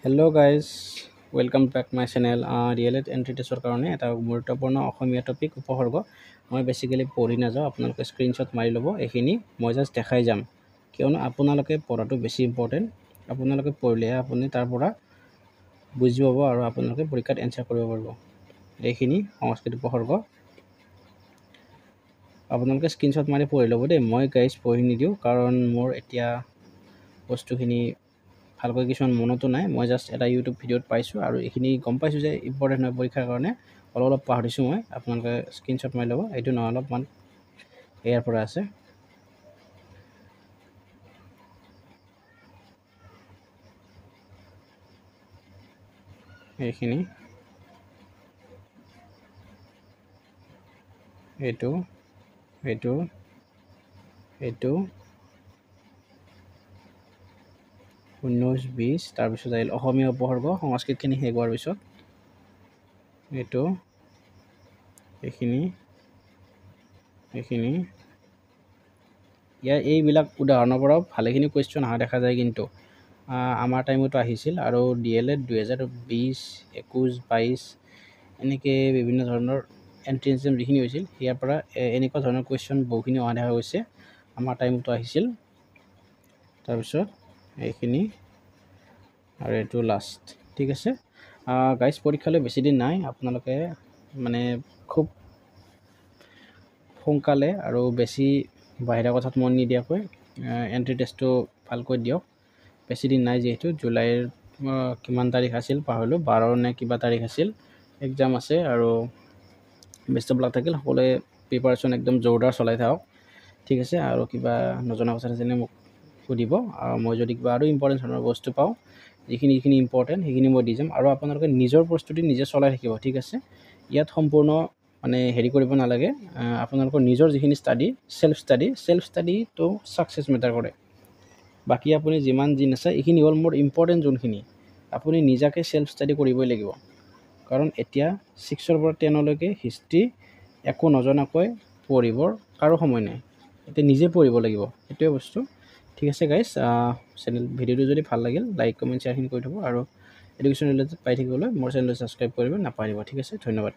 Hello guys, welcome back my channel. DLED entry tester কাৰণে এটা গুৰুত্বপূৰ্ণ অসমীয়া টপিক উপসৰ্গ মই বেসিক্যালি পঢ়ি না যাও আপোনালোকে স্ক্ৰিনশ্বট মাৰি ল'ব এখিনি মই জাস্ট দেখাই যাম কিয়নো আপোনালোকে পঢ়াটো বেছি ইম্পৰ্টেন্ট আপোনালোকে পঢ়িলে আপুনি তাৰ পৰা বুজি পাব আৰু আপোনালোকে পৰীক্ষাত এনসাৰ কৰিব পাৰিব এখিনি সংস্কৃত উপসৰ্গ আপোনালোকে স্ক্ৰিনশ্বট মাৰি পঢ়ি ল'ব দেই মই গাইজ পঢ়ি নিদিও কাৰণ মোৰ এতিয়া বস্তুখিনি ভালকৈ কিছুমান মনতো নাই মই জাস্ট এটা ইউটিউব ভিডিঅ'ত পাইছো আৰু এখিনি গম পাইছো যে ইম্পৰ্টেন্ট হয় পৰীক্ষাৰ কাৰণে অলপ পাহৰিছো মই আপোনালোকে স্ক্ৰিনশ্বট মাৰি ল'ব এইটো ন অলপমান ইয়াৰ পৰা আছে এইখিনি এইটো 19-20 তাৰ পিছত আহিল অসমীয়া উপসৰ্গ সংস্কৃতখিনি শেষ হোৱাৰ পিছত এইটো এইখিনি এইবিলাক উদাহৰণৰ পৰা ভালেখিনি কোৱেশ্চন অহা দেখা যায় কিন্তু আমাৰ টাইমতো আহিছিল আৰু ডিএলএড 2020 21 22 এনেকে বিভিন্ন ধৰণৰ এন্ট্ৰেন্স এক্সাম যিখিনি হৈছিল ইয়াৰ পৰা এনেকুৱা ধৰণৰ কোৱেশ্চন বহুখিনি অহা দেখা গৈছে আমাৰ টাইমতো আহিছিল তাৰ পিছত এইখিনি আৰু এটো লাষ্ট ঠিক আছে গাইস পৰীক্ষালৈ বেছি দিন নাই আপোনালোকে মানে খুব সোনকালে আৰু বেছি বাহিৰা কথাত মন নিদিয়াকৈ এন্ট্ৰি টেষ্টটো ভালকৈ দিয়ক বেছি দিন নাই যেহেতু জুলাইৰ কিমান তাৰিখ আছিল পাহৰিলো 12 নে কিবা তাৰিখ আছিল এক্সাম আছে আৰু বেষ্ট অফ লাক থাকিল সকলোৱে প্ৰিপাৰেচন একদম জোৰদাৰ চলাই থাকক ঠিক আছে আৰু কিবা নজনা কথা আছে মোক সুধিব আৰু মই যদি কিবা আৰু ইম্পৰ্টেন্ট ধৰণৰ বস্তু পাও যিখিনি ইম্পৰ্টেন্ট সেইখিনি মই দি যাম আৰু আপোনালোকে নিজৰ প্ৰস্তুতি নিজে চলাই থাকিব ঠিক আছে ইয়াত সম্পূৰ্ণ মানে হেৰি কৰিব নালাগে আপোনালোকৰ নিজৰ যিখিনি ষ্টাডি সেলফ ষ্টাডি তো সাকসেস মেটাৰ কৰে বাকি আপুনি যিমান জিন আছে এইখিনি হল মোৰ ইম্পৰ্টেন্ট যোনখিনি আপুনি নিজাকে সেলফ ষ্টাডি কৰিবই লাগিব কাৰণ এতিয়া 6 ৰ পৰা 10 লৈকে হিষ্ট্ৰী একো নজনাকৈ পঢ়িবৰ কাৰো সময় নাই এতিয়া নিজে পঢ়িব লাগিব এটোৱে বস্তু ঠিক আছে গাইস চেনেল ভিডিওটো যদি ভাল লাগিল লাইক কমেন্ট শেয়াৰ কৰি থব আৰু এডুকেশ্যন ৰিলেটেড পাই থাকিবলৈ মোৰ চেনেলটো সাবস্ক্ৰাইব কৰিব নাপাহৰিব ঠিক আছে ধন্যবাদ